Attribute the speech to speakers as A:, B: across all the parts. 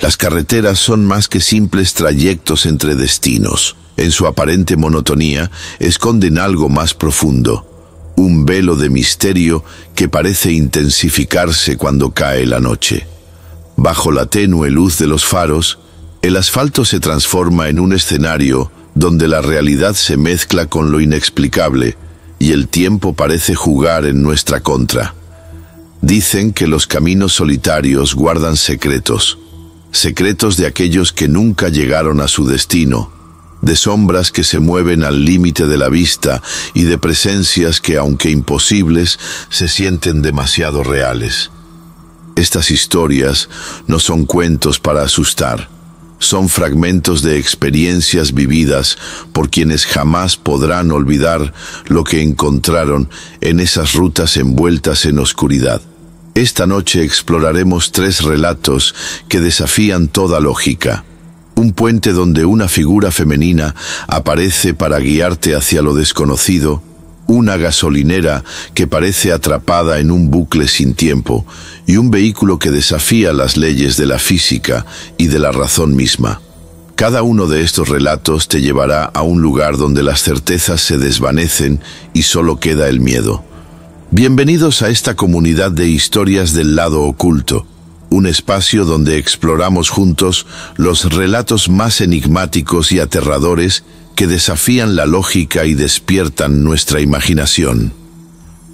A: Las carreteras son más que simples trayectos entre destinos. En su aparente monotonía, esconden algo más profundo. Un velo de misterio que parece intensificarse cuando cae la noche. Bajo la tenue luz de los faros, el asfalto se transforma en un escenario donde la realidad se mezcla con lo inexplicable y el tiempo parece jugar en nuestra contra. Dicen que los caminos solitarios guardan secretos, secretos de aquellos que nunca llegaron a su destino, de sombras que se mueven al límite de la vista y de presencias que, aunque imposibles, se sienten demasiado reales. Estas historias no son cuentos para asustar, son fragmentos de experiencias vividas por quienes jamás podrán olvidar lo que encontraron en esas rutas envueltas en oscuridad. Esta noche exploraremos 3 relatos que desafían toda lógica. Un puente donde una figura femenina aparece para guiarte hacia lo desconocido, una gasolinera que parece atrapada en un bucle sin tiempo y un vehículo que desafía las leyes de la física y de la razón misma. Cada uno de estos relatos te llevará a un lugar donde las certezas se desvanecen y solo queda el miedo. Bienvenidos a esta comunidad de historias del lado oculto, un espacio donde exploramos juntos los relatos más enigmáticos y aterradores que desafían la lógica y despiertan nuestra imaginación.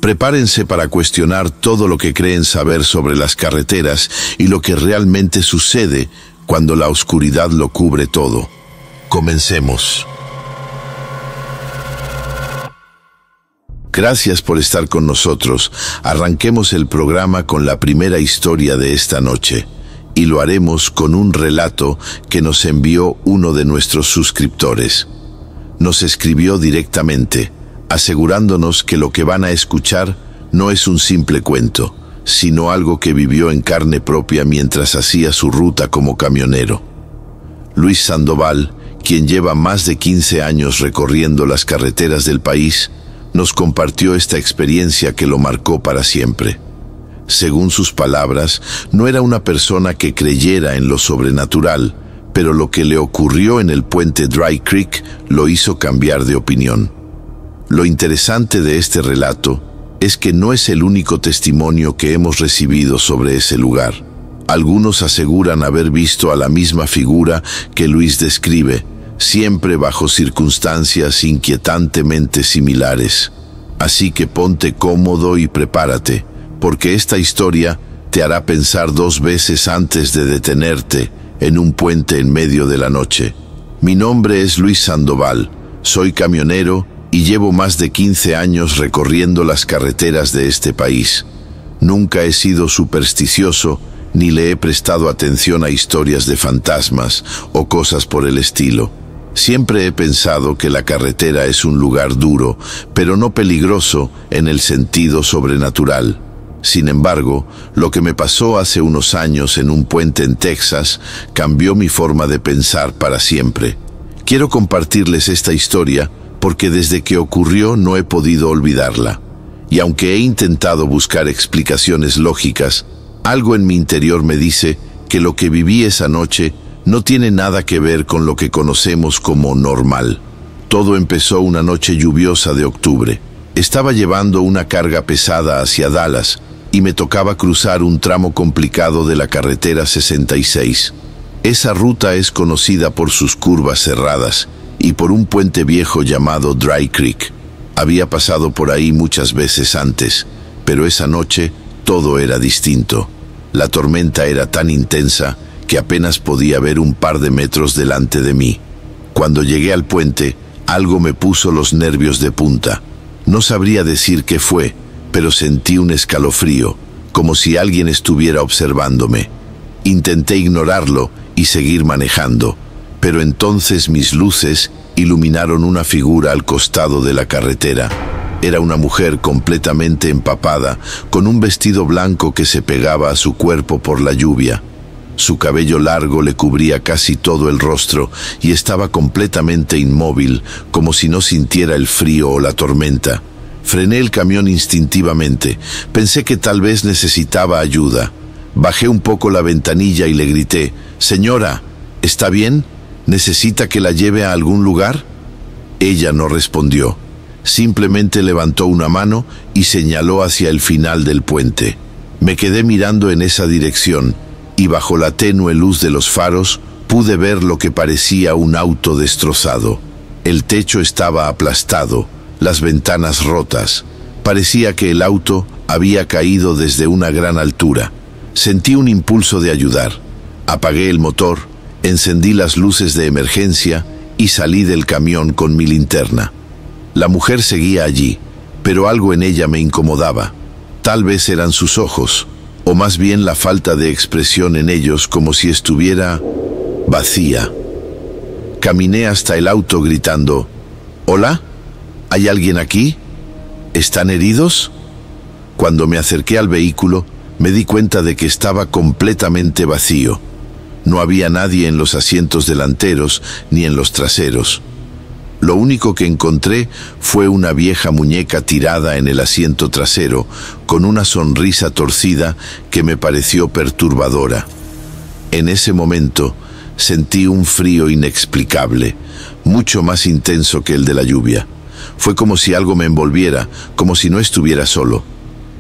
A: Prepárense para cuestionar todo lo que creen saber sobre las carreteras y lo que realmente sucede cuando la oscuridad lo cubre todo. Comencemos. Gracias por estar con nosotros. Arranquemos el programa con la primera historia de esta noche, y lo haremos con un relato que nos envió uno de nuestros suscriptores. Nos escribió directamente, asegurándonos que lo que van a escuchar no es un simple cuento, sino algo que vivió en carne propia mientras hacía su ruta como camionero. Luis Sandoval, quien lleva más de 15 años recorriendo las carreteras del país, nos compartió esta experiencia que lo marcó para siempre. Según sus palabras, no era una persona que creyera en lo sobrenatural, pero lo que le ocurrió en el puente Dry Creek lo hizo cambiar de opinión. Lo interesante de este relato es que no es el único testimonio que hemos recibido sobre ese lugar. Algunos aseguran haber visto a la misma figura que Luis describe, siempre bajo circunstancias inquietantemente similares. Así que ponte cómodo y prepárate, porque esta historia te hará pensar 2 veces antes de detenerte en un puente en medio de la noche. Mi nombre es Luis Sandoval, soy camionero y llevo más de 15 años recorriendo las carreteras de este país. Nunca he sido supersticioso ni le he prestado atención a historias de fantasmas o cosas por el estilo. Siempre he pensado que la carretera es un lugar duro, pero no peligroso en el sentido sobrenatural. Sin embargo, lo que me pasó hace unos años en un puente en Texas cambió mi forma de pensar para siempre. Quiero compartirles esta historia porque desde que ocurrió no he podido olvidarla. Y aunque he intentado buscar explicaciones lógicas, algo en mi interior me dice que lo que viví esa noche no tiene nada que ver con lo que conocemos como normal. Todo empezó una noche lluviosa de octubre. Estaba llevando una carga pesada hacia Dallas y me tocaba cruzar un tramo complicado de la carretera 66. Esa ruta es conocida por sus curvas cerradas y por un puente viejo llamado Dry Creek. Había pasado por ahí muchas veces antes, pero esa noche todo era distinto. La tormenta era tan intensa que apenas podía ver un par de metros delante de mí. Cuando llegué al puente, algo me puso los nervios de punta. No sabría decir qué fue, pero sentí un escalofrío, como si alguien estuviera observándome. Intenté ignorarlo y seguir manejando, pero entonces mis luces iluminaron una figura al costado de la carretera. Era una mujer completamente empapada, con un vestido blanco que se pegaba a su cuerpo por la lluvia. Su cabello largo le cubría casi todo el rostro y estaba completamente inmóvil, como si no sintiera el frío o la tormenta. Frené el camión instintivamente. Pensé que tal vez necesitaba ayuda. Bajé un poco la ventanilla y le grité: «Señora, ¿está bien? ¿Necesita que la lleve a algún lugar?» Ella no respondió. Simplemente levantó una mano y señaló hacia el final del puente. Me quedé mirando en esa dirección y bajo la tenue luz de los faros pude ver lo que parecía un auto destrozado. El techo estaba aplastado, las ventanas rotas. Parecía que el auto había caído desde una gran altura. Sentí un impulso de ayudar. Apagué el motor, encendí las luces de emergencia y salí del camión con mi linterna. La mujer seguía allí, pero algo en ella me incomodaba. Tal vez eran sus ojos, o más bien la falta de expresión en ellos, como si estuviera vacía. Caminé hasta el auto gritando: «¿Hola? ¿Hay alguien aquí? ¿Están heridos?». Cuando me acerqué al vehículo, me di cuenta de que estaba completamente vacío. No había nadie en los asientos delanteros ni en los traseros. Lo único que encontré fue una vieja muñeca tirada en el asiento trasero, con una sonrisa torcida que me pareció perturbadora. En ese momento sentí un frío inexplicable, mucho más intenso que el de la lluvia. Fue como si algo me envolviera, como si no estuviera solo.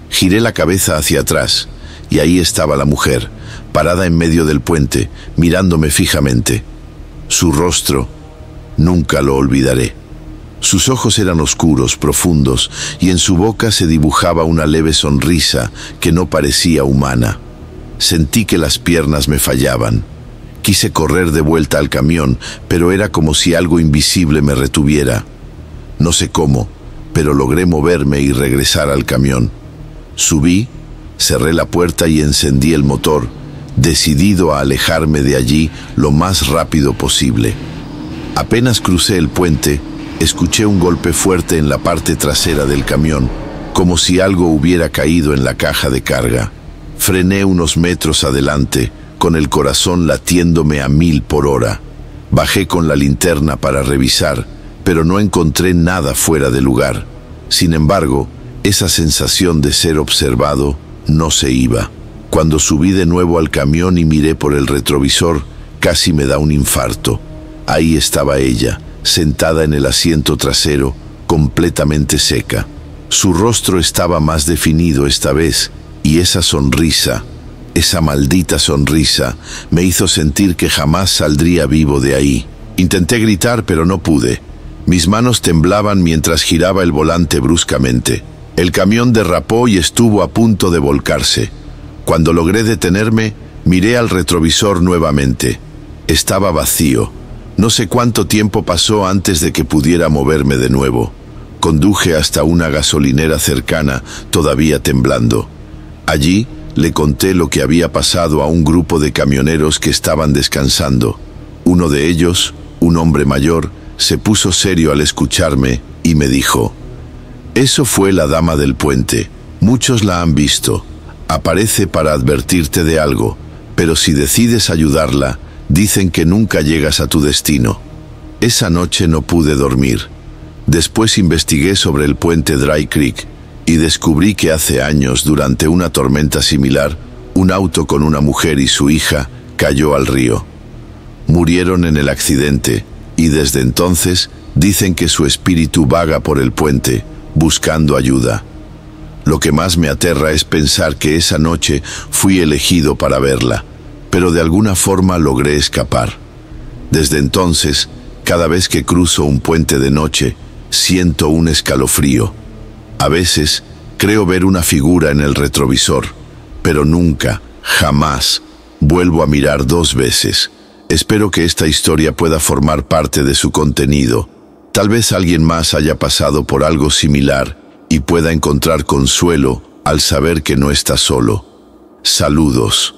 A: Giré la cabeza hacia atrás, y ahí estaba la mujer, parada en medio del puente, mirándome fijamente. Su rostro nunca lo olvidaré. Sus ojos eran oscuros, profundos, y en su boca se dibujaba una leve sonrisa que no parecía humana. Sentí que las piernas me fallaban. Quise correr de vuelta al camión, pero era como si algo invisible me retuviera. No sé cómo, pero logré moverme y regresar al camión. Subí, cerré la puerta y encendí el motor, decidido a alejarme de allí lo más rápido posible. Apenas crucé el puente, escuché un golpe fuerte en la parte trasera del camión, como si algo hubiera caído en la caja de carga. Frené unos metros adelante, con el corazón latiéndome a 1000 por hora. Bajé con la linterna para revisar, pero no encontré nada fuera de lugar. Sin embargo, esa sensación de ser observado no se iba. Cuando subí de nuevo al camión y miré por el retrovisor, casi me da un infarto. Ahí estaba ella, sentada en el asiento trasero, completamente seca. Su rostro estaba más definido esta vez, y esa sonrisa, esa maldita sonrisa, me hizo sentir que jamás saldría vivo de ahí. Intenté gritar, pero no pude. Mis manos temblaban mientras giraba el volante bruscamente. El camión derrapó y estuvo a punto de volcarse. Cuando logré detenerme, miré al retrovisor nuevamente. Estaba vacío. No sé cuánto tiempo pasó antes de que pudiera moverme de nuevo. Conduje hasta una gasolinera cercana, todavía temblando. Allí le conté lo que había pasado a un grupo de camioneros que estaban descansando. Uno de ellos, un hombre mayor, se puso serio al escucharme y me dijo: «Eso fue la dama del puente. Muchos la han visto. Aparece para advertirte de algo, pero si decides ayudarla, dicen que nunca llegas a tu destino». Esa noche no pude dormir. Después investigué sobre el puente Dry Creek y descubrí que hace años, durante una tormenta similar, un auto con una mujer y su hija cayó al río. Murieron en el accidente y desde entonces dicen que su espíritu vaga por el puente buscando ayuda. Lo que más me aterra es pensar que esa noche fui elegido para verla, pero de alguna forma logré escapar. Desde entonces, cada vez que cruzo un puente de noche, siento un escalofrío. A veces creo ver una figura en el retrovisor, pero nunca, jamás, vuelvo a mirar 2 veces. Espero que esta historia pueda formar parte de su contenido. Tal vez alguien más haya pasado por algo similar y pueda encontrar consuelo al saber que no está solo. Saludos.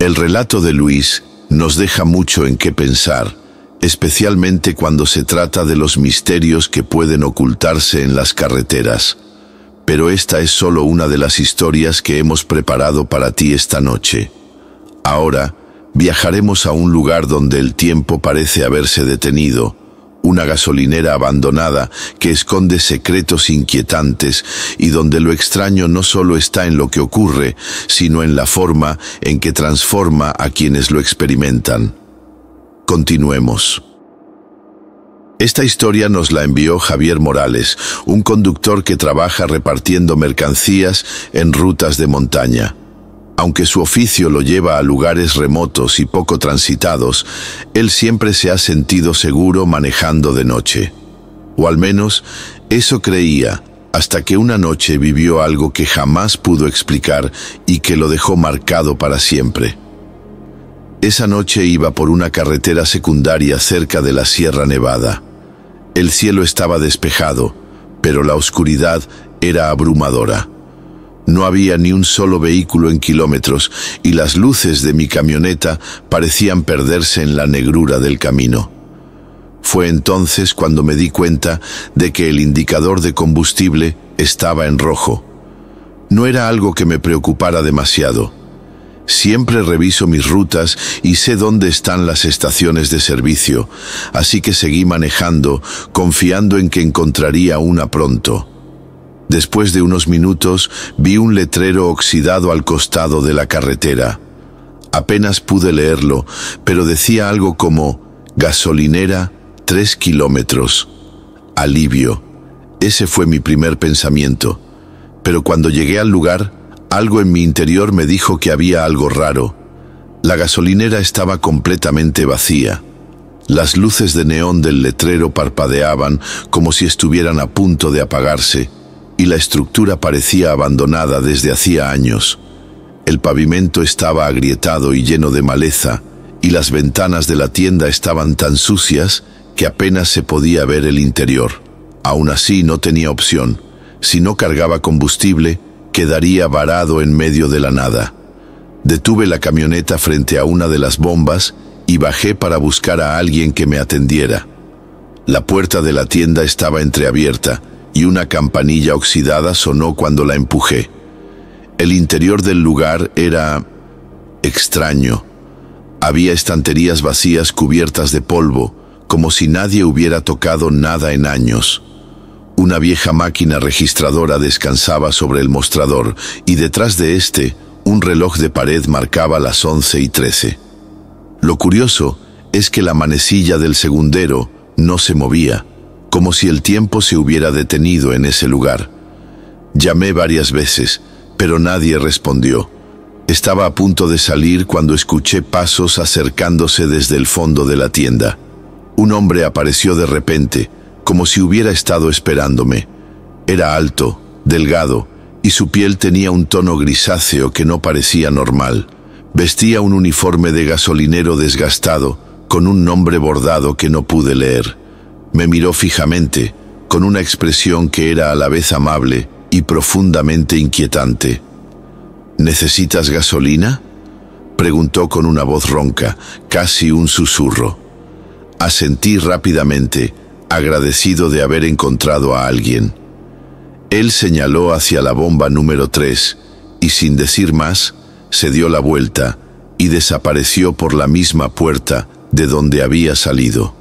A: El relato de Luis nos deja mucho en qué pensar, especialmente cuando se trata de los misterios que pueden ocultarse en las carreteras. Pero esta es solo una de las historias que hemos preparado para ti esta noche. Ahora, viajaremos a un lugar donde el tiempo parece haberse detenido, Una gasolinera abandonada que esconde secretos inquietantes y donde lo extraño no solo está en lo que ocurre, sino en la forma en que transforma a quienes lo experimentan. Continuemos. Esta historia nos la envió Javier Morales, un conductor que trabaja repartiendo mercancías en rutas de montaña. Aunque su oficio lo lleva a lugares remotos y poco transitados, él siempre se ha sentido seguro manejando de noche. O al menos, eso creía, hasta que una noche vivió algo que jamás pudo explicar y que lo dejó marcado para siempre. Esa noche iba por una carretera secundaria cerca de la Sierra Nevada. El cielo estaba despejado, pero la oscuridad era abrumadora. No había ni un solo vehículo en kilómetros y las luces de mi camioneta parecían perderse en la negrura del camino. Fue entonces cuando me di cuenta de que el indicador de combustible estaba en rojo. No era algo que me preocupara demasiado. Siempre reviso mis rutas y sé dónde están las estaciones de servicio, así que seguí manejando, confiando en que encontraría una pronto. Después de unos minutos, vi un letrero oxidado al costado de la carretera. Apenas pude leerlo, pero decía algo como «Gasolinera, 3 kilómetros». Alivio. Ese fue mi primer pensamiento. Pero cuando llegué al lugar, algo en mi interior me dijo que había algo raro. La gasolinera estaba completamente vacía. Las luces de neón del letrero parpadeaban como si estuvieran a punto de apagarse, y la estructura parecía abandonada desde hacía años. El pavimento estaba agrietado y lleno de maleza, y las ventanas de la tienda estaban tan sucias que apenas se podía ver el interior. Aún así no tenía opción. Si no cargaba combustible, quedaría varado en medio de la nada. Detuve la camioneta frente a una de las bombas y bajé para buscar a alguien que me atendiera. La puerta de la tienda estaba entreabierta y una campanilla oxidada sonó cuando la empujé. El interior del lugar era extraño. Había estanterías vacías cubiertas de polvo, como si nadie hubiera tocado nada en años. Una vieja máquina registradora descansaba sobre el mostrador y detrás de este, un reloj de pared marcaba las 11:13. Lo curioso es que la manecilla del segundero no se movía, como si el tiempo se hubiera detenido en ese lugar. Llamé varias veces, pero nadie respondió. Estaba a punto de salir cuando escuché pasos acercándose desde el fondo de la tienda. Un hombre apareció de repente, como si hubiera estado esperándome. Era alto, delgado, y su piel tenía un tono grisáceo que no parecía normal. Vestía un uniforme de gasolinero desgastado, con un nombre bordado que no pude leer. Me miró fijamente, con una expresión que era a la vez amable y profundamente inquietante. ¿Necesitas gasolina?, preguntó con una voz ronca, casi un susurro. Asentí rápidamente, agradecido de haber encontrado a alguien. Él señaló hacia la bomba número 3 y sin decir más, se dio la vuelta y desapareció por la misma puerta de donde había salido.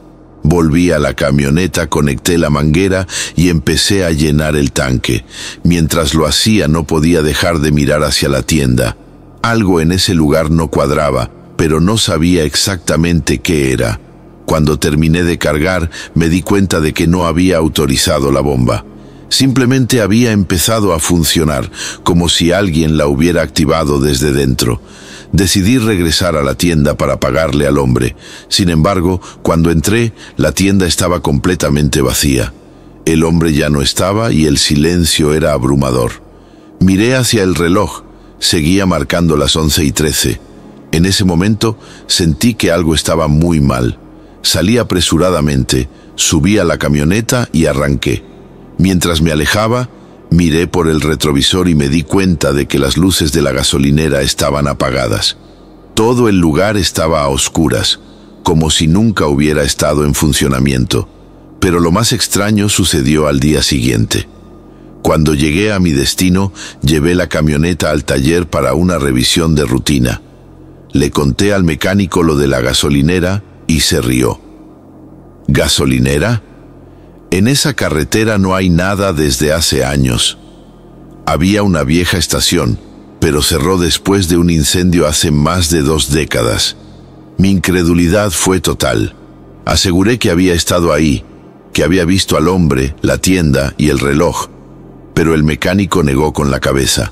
A: Volví a la camioneta, conecté la manguera y empecé a llenar el tanque. Mientras lo hacía no podía dejar de mirar hacia la tienda. Algo en ese lugar no cuadraba, pero no sabía exactamente qué era. Cuando terminé de cargar, me di cuenta de que no había autorizado la bomba. Simplemente había empezado a funcionar, como si alguien la hubiera activado desde dentro. Decidí regresar a la tienda para pagarle al hombre. Sin embargo, cuando entré, la tienda estaba completamente vacía. El hombre ya no estaba y el silencio era abrumador. Miré hacia el reloj. Seguía marcando las 11:13. En ese momento, sentí que algo estaba muy mal. Salí apresuradamente, subí a la camioneta y arranqué. Mientras me alejaba, miré por el retrovisor y me di cuenta de que las luces de la gasolinera estaban apagadas. Todo el lugar estaba a oscuras, como si nunca hubiera estado en funcionamiento. Pero lo más extraño sucedió al día siguiente. Cuando llegué a mi destino, llevé la camioneta al taller para una revisión de rutina. Le conté al mecánico lo de la gasolinera y se rió. ¿Gasolinera? En esa carretera no hay nada desde hace años. Había una vieja estación, pero cerró después de un incendio hace más de 2 décadas. Mi incredulidad fue total. Aseguré que había estado ahí, que había visto al hombre, la tienda y el reloj, pero el mecánico negó con la cabeza.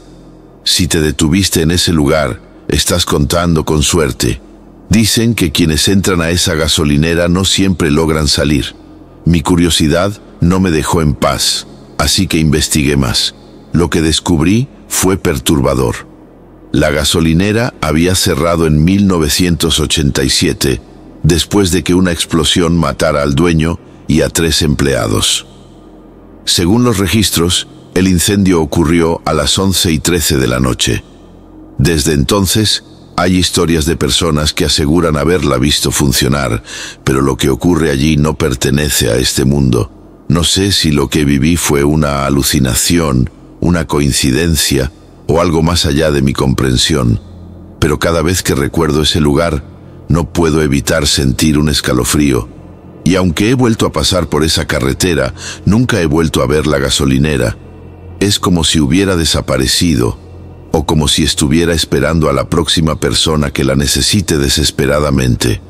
A: Si te detuviste en ese lugar, estás contando con suerte. Dicen que quienes entran a esa gasolinera no siempre logran salir. Mi curiosidad no me dejó en paz, así que investigué más. Lo que descubrí fue perturbador. La gasolinera había cerrado en 1987, después de que una explosión matara al dueño y a 3 empleados. Según los registros, el incendio ocurrió a las 11:13 de la noche. Desde entonces, hay historias de personas que aseguran haberla visto funcionar, pero lo que ocurre allí no pertenece a este mundo. No sé si lo que viví fue una alucinación, una coincidencia o algo más allá de mi comprensión, pero cada vez que recuerdo ese lugar, no puedo evitar sentir un escalofrío. Y aunque he vuelto a pasar por esa carretera, nunca he vuelto a ver la gasolinera. Es como si hubiera desaparecido, o como si estuviera esperando a la próxima persona que la necesite desesperadamente.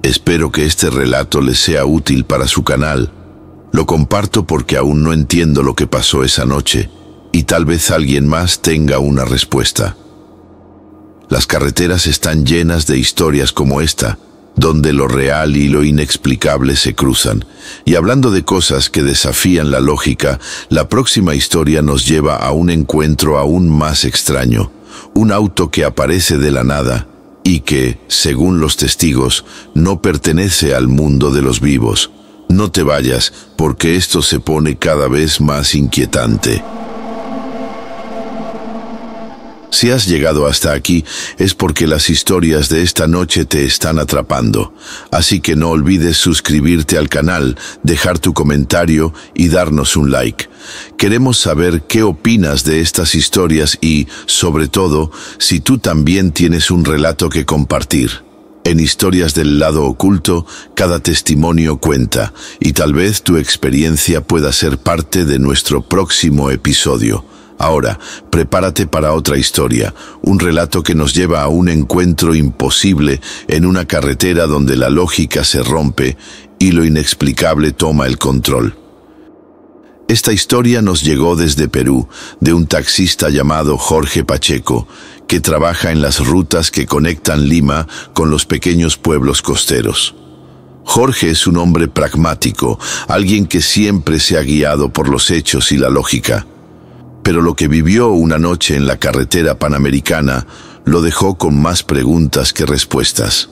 A: Espero que este relato les sea útil para su canal. Lo comparto porque aún no entiendo lo que pasó esa noche, y tal vez alguien más tenga una respuesta. Las carreteras están llenas de historias como esta, donde lo real y lo inexplicable se cruzan. Y hablando de cosas que desafían la lógica, la próxima historia nos lleva a un encuentro aún más extraño. Un auto que aparece de la nada y que, según los testigos, no pertenece al mundo de los vivos. No te vayas, porque esto se pone cada vez más inquietante. Si has llegado hasta aquí, es porque las historias de esta noche te están atrapando. Así que no olvides suscribirte al canal, dejar tu comentario y darnos un like. Queremos saber qué opinas de estas historias y, sobre todo, si tú también tienes un relato que compartir. En Historias del Lado Oculto, cada testimonio cuenta, y tal vez tu experiencia pueda ser parte de nuestro próximo episodio. Ahora, prepárate para otra historia, un relato que nos lleva a un encuentro imposible en una carretera donde la lógica se rompe y lo inexplicable toma el control. Esta historia nos llegó desde Perú, de un taxista llamado Jorge Pacheco, que trabaja en las rutas que conectan Lima con los pequeños pueblos costeros. Jorge es un hombre pragmático, alguien que siempre se ha guiado por los hechos y la lógica. Pero lo que vivió una noche en la carretera panamericana lo dejó con más preguntas que respuestas.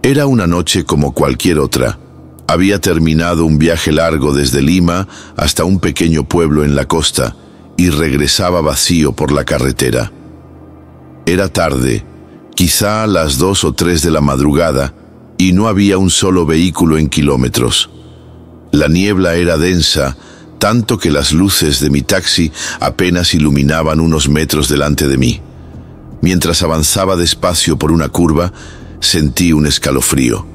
A: Era una noche como cualquier otra. Había terminado un viaje largo desde Lima hasta un pequeño pueblo en la costa y regresaba vacío por la carretera. Era tarde, quizá a las 2 o 3 de la madrugada, y no había un solo vehículo en kilómetros. La niebla era densa, tanto que las luces de mi taxi apenas iluminaban unos metros delante de mí. Mientras avanzaba despacio por una curva, sentí un escalofrío.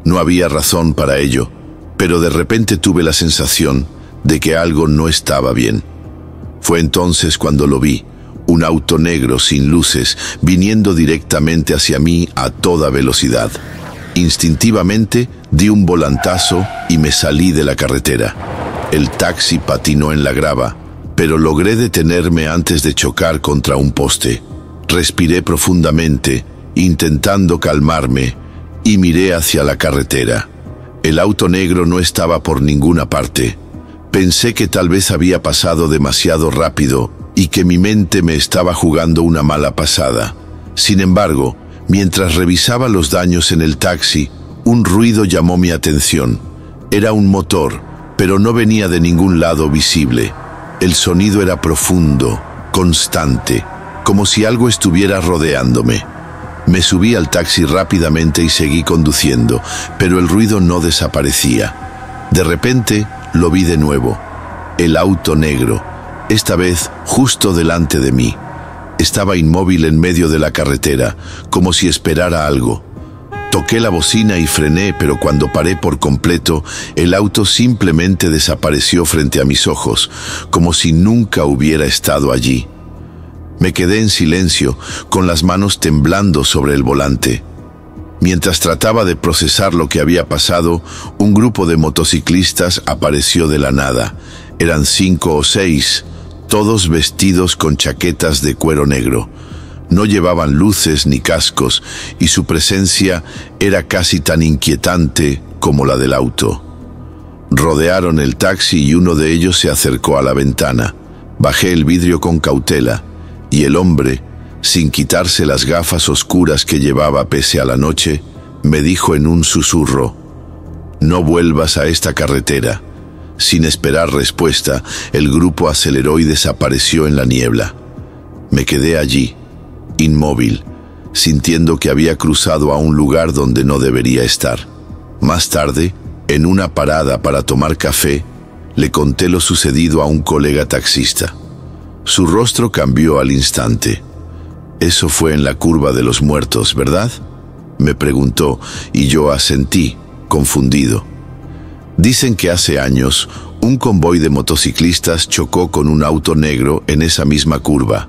A: No había razón para ello, pero de repente tuve la sensación de que algo no estaba bien. Fue entonces cuando lo vi, un auto negro sin luces, viniendo directamente hacia mí a toda velocidad. Instintivamente di un volantazo y me salí de la carretera. El taxi patinó en la grava, pero logré detenerme antes de chocar contra un poste. Respiré profundamente, intentando calmarme, y miré hacia la carretera. El auto negro no estaba por ninguna parte. Pensé que tal vez había pasado demasiado rápido y que mi mente me estaba jugando una mala pasada. Sin embargo, mientras revisaba los daños en el taxi, un ruido llamó mi atención. Era un motor, pero no venía de ningún lado visible. El sonido era profundo, constante, como si algo estuviera rodeándome. Me subí al taxi rápidamente y seguí conduciendo, pero el ruido no desaparecía. De repente, lo vi de nuevo. El auto negro, esta vez justo delante de mí. Estaba inmóvil en medio de la carretera, como si esperara algo. Toqué la bocina y frené, pero cuando paré por completo, el auto simplemente desapareció frente a mis ojos, como si nunca hubiera estado allí. Me quedé en silencio, con las manos temblando sobre el volante. Mientras trataba de procesar lo que había pasado, un grupo de motociclistas apareció de la nada. Eran 5 o 6, todos vestidos con chaquetas de cuero negro. No llevaban luces ni cascos, y su presencia era casi tan inquietante como la del auto. Rodearon el taxi y uno de ellos se acercó a la ventana. Bajé el vidrio con cautela, y el hombre, sin quitarse las gafas oscuras que llevaba pese a la noche, me dijo en un susurro: «No vuelvas a esta carretera». Sin esperar respuesta, el grupo aceleró y desapareció en la niebla. Me quedé allí, inmóvil, sintiendo que había cruzado a un lugar donde no debería estar. Más tarde, en una parada para tomar café, le conté lo sucedido a un colega taxista. Su rostro cambió al instante. «Eso fue en la curva de los muertos, ¿verdad?», me preguntó, y yo asentí, confundido. Dicen que hace años, un convoy de motociclistas chocó con un auto negro en esa misma curva.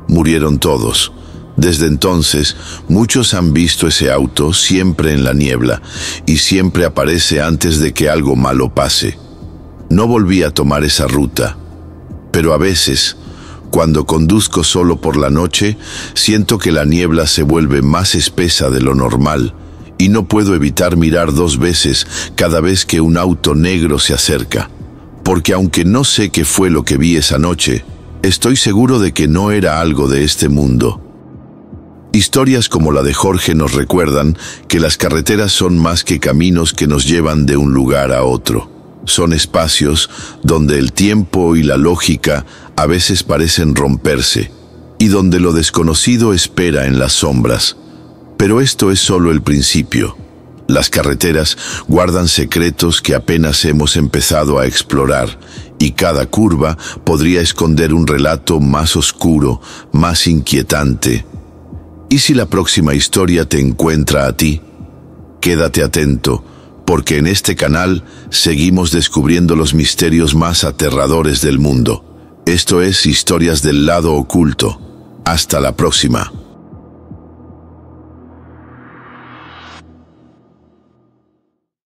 A: Murieron todos. Desde entonces, muchos han visto ese auto siempre en la niebla y siempre aparece antes de que algo malo pase. No volví a tomar esa ruta, pero a veces, cuando conduzco solo por la noche, siento que la niebla se vuelve más espesa de lo normal y no puedo evitar mirar 2 veces cada vez que un auto negro se acerca, porque aunque no sé qué fue lo que vi esa noche, estoy seguro de que no era algo de este mundo. Historias como la de Jorge nos recuerdan que las carreteras son más que caminos que nos llevan de un lugar a otro. Son espacios donde el tiempo y la lógica a veces parecen romperse y donde lo desconocido espera en las sombras. Pero esto es solo el principio. Las carreteras guardan secretos que apenas hemos empezado a explorar, y cada curva podría esconder un relato más oscuro, más inquietante. ¿Y si la próxima historia te encuentra a ti? Quédate atento, porque en este canal seguimos descubriendo los misterios más aterradores del mundo. Esto es Historias del Lado Oculto. Hasta la próxima.